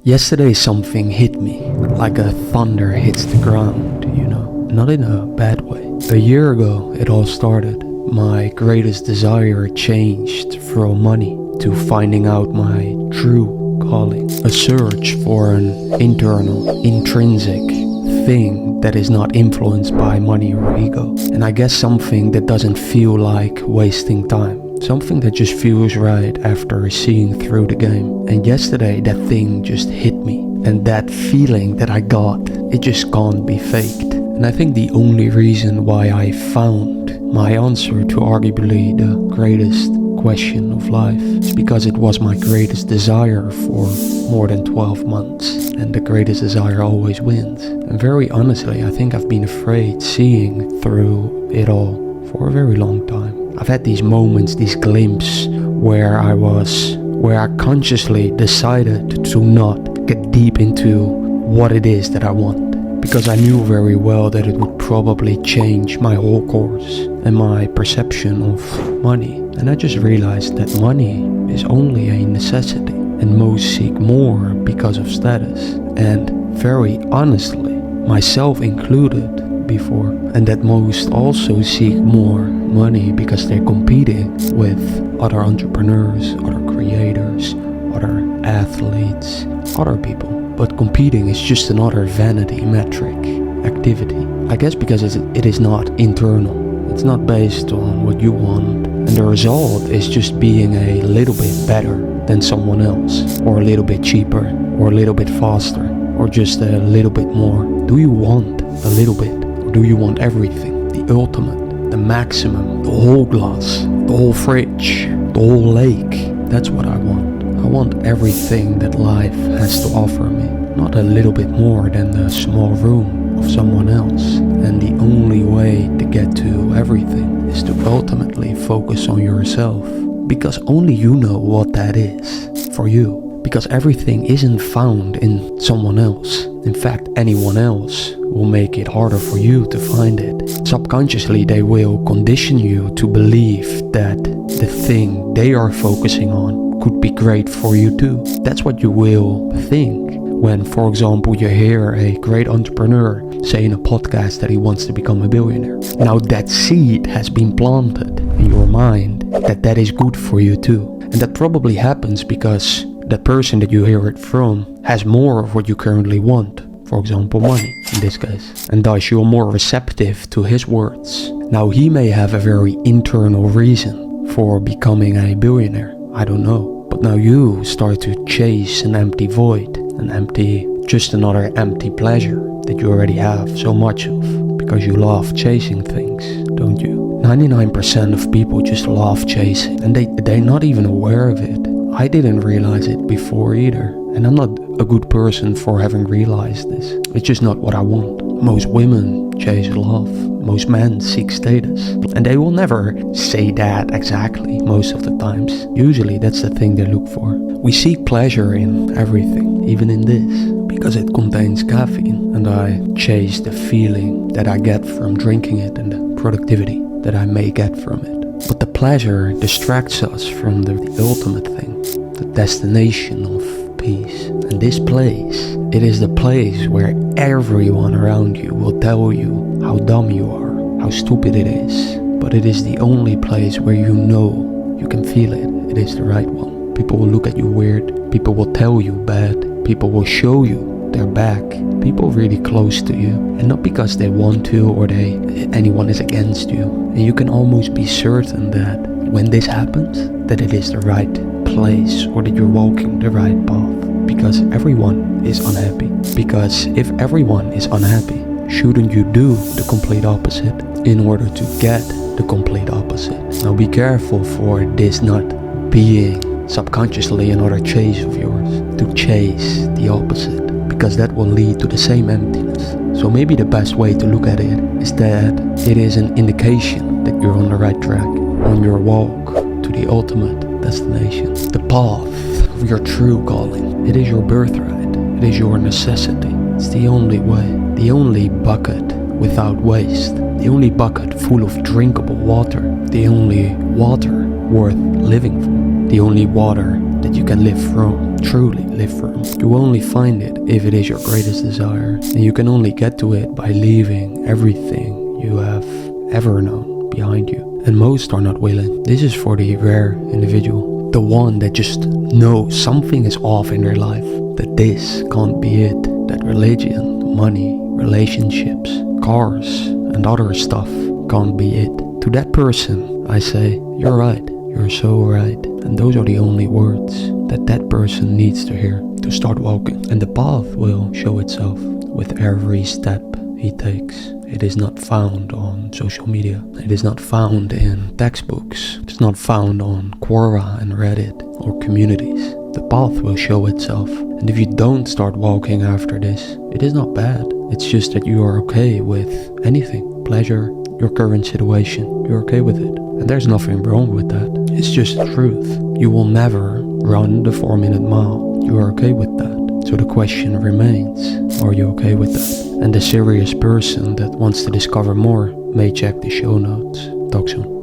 Yesterday something hit me, like a thunder hits the ground, not in a bad way. A year ago it all started. My greatest desire changed from money to finding out my true calling. A search for an internal, intrinsic thing that is not influenced by money or ego. And I guess something that doesn't feel like wasting time. Something that just feels right after seeing through the game. And yesterday that thing just hit me. And that feeling that I got, it just can't be faked. And I think the only reason why I found my answer to arguably the greatest question of life is because it was my greatest desire for more than 12 months. And the greatest desire always wins. And very honestly, I think I've been afraid seeing through it all for a very long time. I've had these moments, these glimpses where I consciously decided to not get deep into what it is that I want. Because I knew very well that it would probably change my whole course and my perception of money. And I just realized that money is only a necessity. And most seek more because of status. And very honestly, myself included, before, and that most also seek more money because they're competing with other entrepreneurs, other creators, other athletes, other people. But competing is just another vanity metric activity. I guess because it is not internal. It's not based on what you want, and the result is just being a little bit better than someone else, or a little bit cheaper, or a little bit faster, or just a little bit more. Do you want a little bit? Do you want everything? The ultimate, the maximum, the whole glass, the whole fridge, the whole lake. That's what I want. I want everything that life has to offer me. Not a little bit more than the small room of someone else. And the only way to get to everything is to ultimately focus on yourself. Because only you know what that is for you. Because everything isn't found in someone else. In fact, anyone else will make it harder for you to find it. Subconsciously, they will condition you to believe that the thing they are focusing on could be great for you too. That's what you will think when, for example, you hear a great entrepreneur say in a podcast that he wants to become a billionaire. Now that seed has been planted in your mind that is good for you too. And that probably happens because that person that you hear it from has more of what you currently want. For example, money in this case. And thus you're more receptive to his words. Now he may have a very internal reason for becoming a billionaire. I don't know. But now you start to chase an empty void. Just another empty pleasure that you already have so much of. Because you love chasing things, don't you? 99% of people just love chasing. And they're not even aware of it. I didn't realize it before either. And I'm not a good person for having realized this. It's just not what I want. Most women chase love. Most men seek status. And they will never say that exactly most of the times. Usually that's the thing they look for. We seek pleasure in everything, even in this, because it contains caffeine. And I chase the feeling that I get from drinking it and the productivity that I may get from it. But the pleasure distracts us from the ultimate thing, the destination of peace. And this place, it is the place where everyone around you will tell you how dumb you are, how stupid it is. But it is the only place where you know, you can feel it is the right one. People will look at you weird, people will tell you bad, people will show you their back, people really close to you, and not because they want to or anyone is against you. And you can almost be certain that when this happens, that it is the right place or that you're walking the right path, because everyone is unhappy. Because if everyone is unhappy, shouldn't you do the complete opposite in order to get the complete opposite? Now be careful for this not being subconsciously another chase of yours, to chase the opposite, because that will lead to the same emptiness. So maybe the best way to look at it is that it is an indication that you're on the right track, on your walk to the ultimate destination, the path of your true calling. It is your birthright, it is your necessity. It's the only way, the only bucket without waste, the only bucket full of drinkable water, the only water worth living for, the only water that you can live from, truly live from. You only find it if it is your greatest desire, and you can only get to it by leaving everything you have ever known behind you. And most are not willing. This is for the rare individual, the one that just knows something is off in their life, that this can't be it, that religion, money, relationships, cars, and other stuff can't be it. To that person, I say, you're right, you're so right. And those are the only words that that person needs to hear to start walking. And the path will show itself with every step he takes. It is not found on social media. It is not found in textbooks. It's not found on Quora and Reddit or communities. The path will show itself. And if you don't start walking after this, it is not bad. It's just that you are okay with anything. Pleasure, your current situation. You're okay with it. And there's nothing wrong with that. It's just truth. You will never run the 4-minute mile. You are okay with that. So the question remains, are you okay with that? And the serious person that wants to discover more may check the show notes. Talk soon.